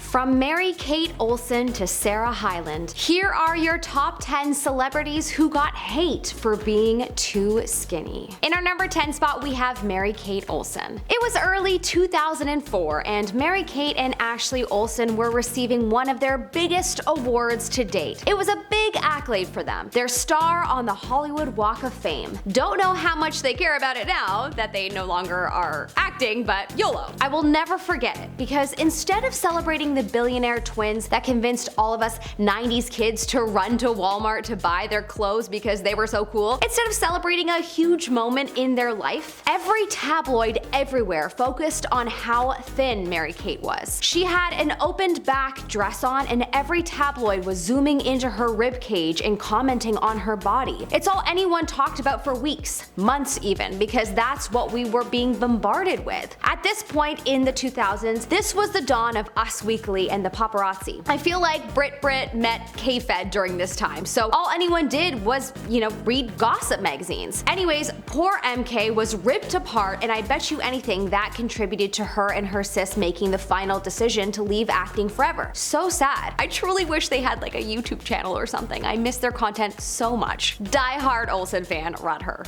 From Kate Olsen to Sarah Hyland, here are your top 10 celebrities who got hate for being too skinny. In our number 10 spot, we have Kate Olsen. It was early 2004, and Kate and Ashley Olsen were receiving one of their biggest awards to date. It was a big accolade for them, their star on the Hollywood Walk of Fame. Don't know how much they care about it now that they no longer are acting, but YOLO. I will never forget it, because instead of celebrating the billionaire twins that convinced all of us 90s kids to run to Walmart to buy their clothes because they were so cool, instead of celebrating a huge moment in their life, every tabloid everywhere focused on how thin Kate was. She had an opened back dress on, and every tabloid was zooming into her rib cage and commenting on her body. It's all anyone talked about for weeks, months even, because that's what we were being bombarded with. At this point in the 2000s, this was the dawn of Us Weekly and the paparazzi. I feel like Brit met K-Fed during this time, so all anyone did was, read gossip magazines. Anyways, poor MK was ripped apart, and I bet you anything that contributed to her and her sis making the final decision to leave acting forever. So sad. I truly wish they had like a YouTube channel or something. I miss their content so much. Die-hard Olsen fan, run her.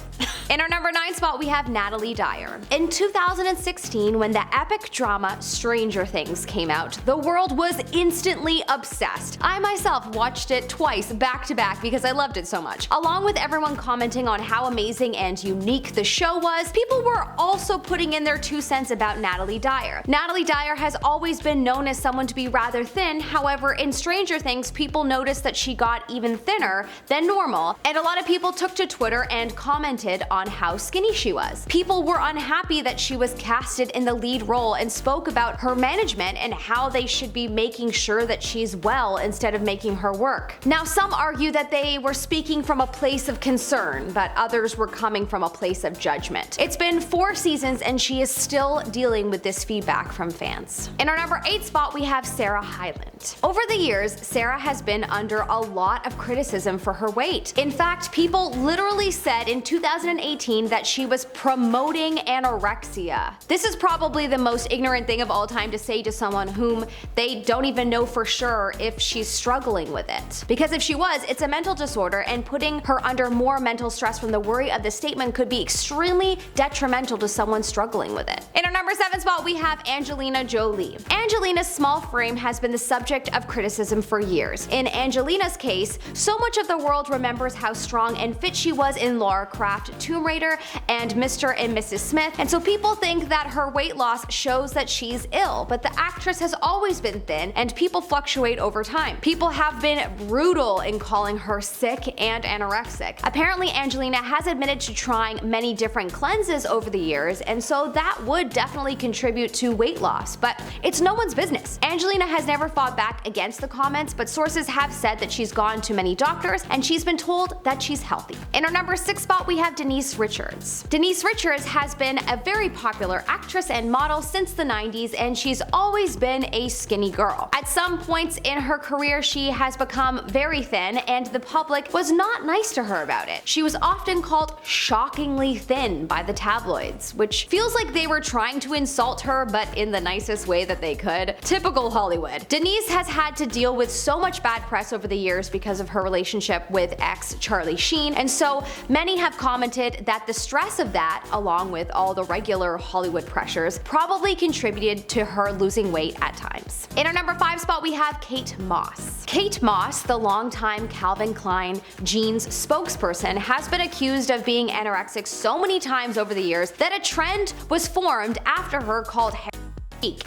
In our number 9 spot, we have Natalie Dyer. In 2016, when the epic drama Stranger Things came out, the world was instantly obsessed. I myself watched it twice back to back because I loved it so much. Along with everyone commenting on how amazing and unique the show was, people were also putting in their 2 cents about Natalie Dyer. Natalie Dyer has always been known as someone to be rather thin. However, in Stranger Things, people noticed that she got even thinner than normal, and a lot of people took to Twitter and commented on how skinny she was. People were unhappy that she was casted in the lead role and spoke about her management and how they should be making sure that she's well instead of making her work. Now, some argue that they were speaking from a place of concern, but others were coming from a place of judgment. It's been 4 seasons and she is still dealing with this feedback from fans. In our number 8 spot, we have Sarah Hyland. Over the years, Sarah has been under a lot of criticism for her weight. In fact, people literally said in 2018 that she was promoting anorexia. This is probably the most ignorant thing of all time to say to someone whom they don't even know for sure if she's struggling with it. Because if she was, it's a mental disorder, and putting her under more mental stress from the worry of the statement could be extremely detrimental to someone struggling with it. In our number 7 spot, we have Angelina Jolie. Angelina's small frame has been the subject of criticism for years. In Angelina's case, so much of the world remembers how strong and fit she was in Lara Croft, Tomb Raider, and Mr. and Mrs. Smith, and so people think that her weight loss shows that she's ill, but the actress has always been thin, and people fluctuate over time. People have been brutal in calling her sick and anorexic. Apparently, Angelina has admitted to trying many different cleanses over the years, and so that would definitely contribute to weight loss, but it's no one's business. Angelina has never fought back against the comments, but sources have said that she's gone to many doctors and she's been told that she's healthy. In our number 6 spot, we have Denise Richards. Denise Richards has been a very popular actress and model since the 90s, and she's always been a skinny girl. At some points in her career, she has become very thin, and the public was not nice to her about it. She was often called shockingly thin by the tabloids, which feels like they were trying to insult her, but in the nicest way that they could. Typical Hollywood. Denise has had to deal with so much bad press over the years because of her relationship with ex Charlie Sheen, and so many have commented that the stress of that, along with all the regular Hollywood pressures, probably contributed to her losing weight at times. In our number 5 spot, we have Kate Moss. Kate Moss, the longtime Calvin Klein jeans spokesperson, has been accused of being anorexic so many times over the years that a trend was formed after her called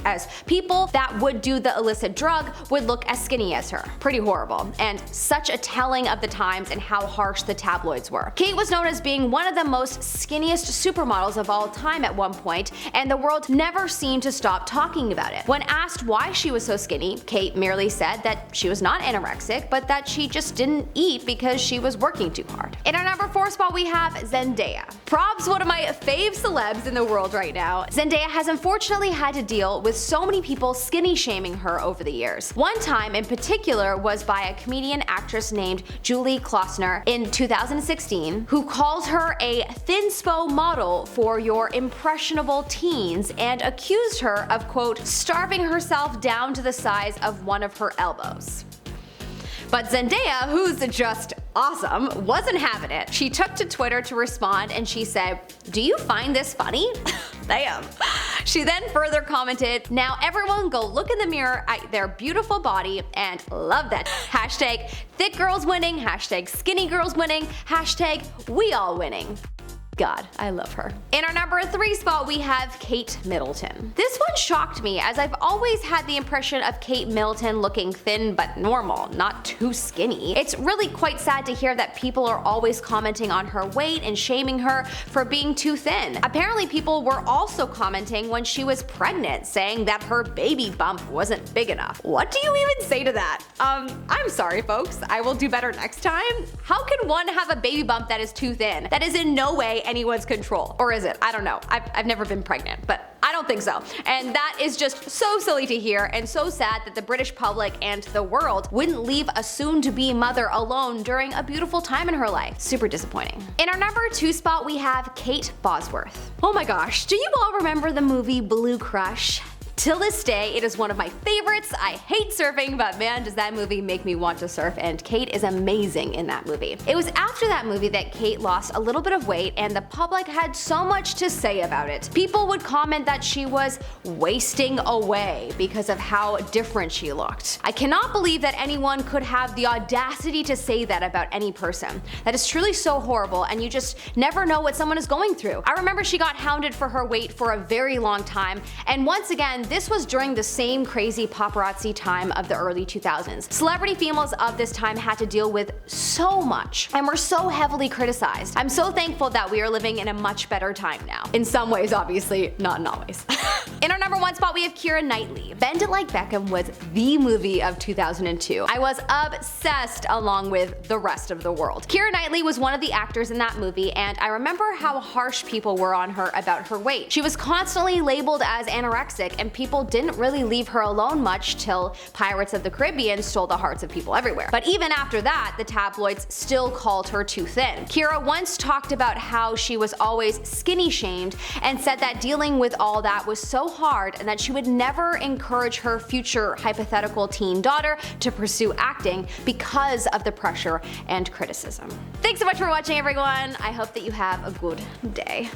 as people that would do the illicit drug would look as skinny as her. Pretty horrible, and such a telling of the times and how harsh the tabloids were. Kate was known as being one of the most skinniest supermodels of all time at one point, and the world never seemed to stop talking about it. When asked why she was so skinny, Kate merely said that she was not anorexic, but that she just didn't eat because she was working too hard. In our number 4 spot, we have Zendaya. Probs, one of my fave celebs in the world right now. Zendaya has unfortunately had to deal with so many people skinny shaming her over the years. One time in particular was by a comedian actress named Julie Klossner in 2016, who called her a thinspo model for your impressionable teens and accused her of, quote, starving herself down to the size of one of her elbows. But Zendaya, who's just awesome, wasn't having it. She took to Twitter to respond and she said, "Do you find this funny?" Damn. She then further commented, "Now everyone go look in the mirror at their beautiful body and love that. Hashtag thick girls winning, hashtag skinny girls winning, hashtag we all winning." God, I love her. In our number 3 spot, we have Kate Middleton. This one shocked me, as I've always had the impression of Kate Middleton looking thin but normal, not too skinny. It's really quite sad to hear that people are always commenting on her weight and shaming her for being too thin. Apparently people were also commenting when she was pregnant, saying that her baby bump wasn't big enough. What do you even say to that? I'm sorry folks, I will do better next time. How can one have a baby bump that is too thin? That is in no way anyone's control. Or is it? I don't know. I've never been pregnant, but I don't think so. And that is just so silly to hear and so sad that the British public and the world wouldn't leave a soon-to-be mother alone during a beautiful time in her life. Super disappointing. In our number 2 spot, we have Kate Bosworth. Oh my gosh, do you all remember the movie Blue Crush? Till this day, it is one of my favorites. I hate surfing, but man, does that movie make me want to surf, and Kate is amazing in that movie. It was after that movie that Kate lost a little bit of weight, and the public had so much to say about it. People would comment that she was wasting away because of how different she looked. I cannot believe that anyone could have the audacity to say that about any person. That is truly so horrible, and you just never know what someone is going through. I remember she got hounded for her weight for a very long time, and once again, this was during the same crazy paparazzi time of the early 2000s. Celebrity females of this time had to deal with so much and were so heavily criticized. I'm so thankful that we are living in a much better time now. In some ways, obviously, not in always. In our number 1 spot, we have Keira Knightley. Bend It Like Beckham was the movie of 2002. I was obsessed along with the rest of the world. Keira Knightley was one of the actors in that movie, and I remember how harsh people were on her about her weight. She was constantly labeled as anorexic, and people didn't really leave her alone much till Pirates of the Caribbean stole the hearts of people everywhere. But even after that, the tabloids still called her too thin. Keira once talked about how she was always skinny shamed and said that dealing with all that was so hard and that she would never encourage her future hypothetical teen daughter to pursue acting because of the pressure and criticism. Thanks so much for watching, everyone. I hope that you have a good day.